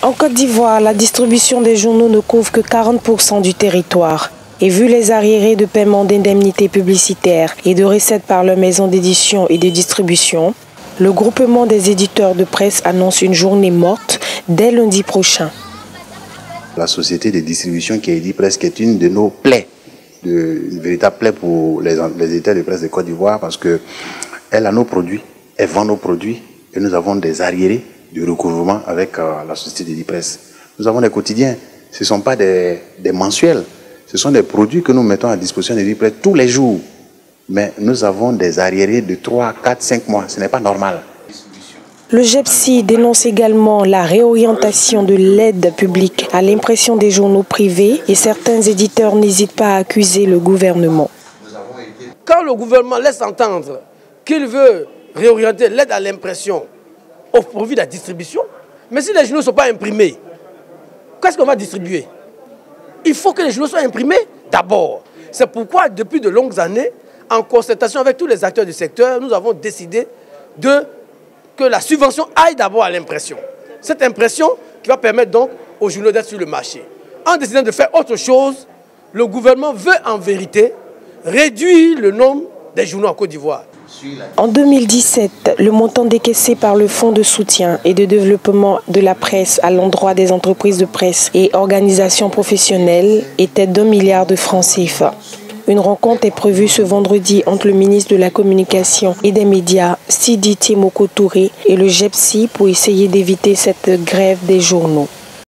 En Côte d'Ivoire, la distribution des journaux ne couvre que 40% du territoire. Et vu les arriérés de paiement d'indemnités publicitaires et de recettes par leur maison d'édition et de distribution, le groupement des éditeurs de presse annonce une journée morte dès lundi prochain. La société de distribution qui est Edipresse est une de nos plaies, une véritable plaie pour les éditeurs de presse de Côte d'Ivoire parce qu'elle a nos produits, elle vend nos produits et nous avons des arriérés de recouvrement avec la société d'Edipresse. Nous avons des quotidiens, ce ne sont pas des mensuels, ce sont des produits que nous mettons à disposition d'Edipresse tous les jours. Mais nous avons des arriérés de 3, 4, 5 mois, ce n'est pas normal. Le GEPSI dénonce également la réorientation de l'aide publique à l'impression des journaux privés et certains éditeurs n'hésitent pas à accuser le gouvernement. Quand le gouvernement laisse entendre qu'il veut réorienter l'aide à l'impression au profit de la distribution, mais si les journaux ne sont pas imprimés, qu'est-ce qu'on va distribuer? Il faut que les journaux soient imprimés d'abord. C'est pourquoi depuis de longues années, en concertation avec tous les acteurs du secteur, nous avons décidé que la subvention aille d'abord à l'impression. Cette impression qui va permettre donc aux journaux d'être sur le marché. En décidant de faire autre chose, le gouvernement veut en vérité réduire le nombre des journaux en Côte d'Ivoire. En 2017, le montant décaissé par le Fonds de soutien et de développement de la presse à l'endroit des entreprises de presse et organisations professionnelles était d'1 milliard de francs CFA. Une rencontre est prévue ce vendredi entre le ministre de la Communication et des Médias, Sidi Timoko Touré, et le GEPSI pour essayer d'éviter cette grève des journaux.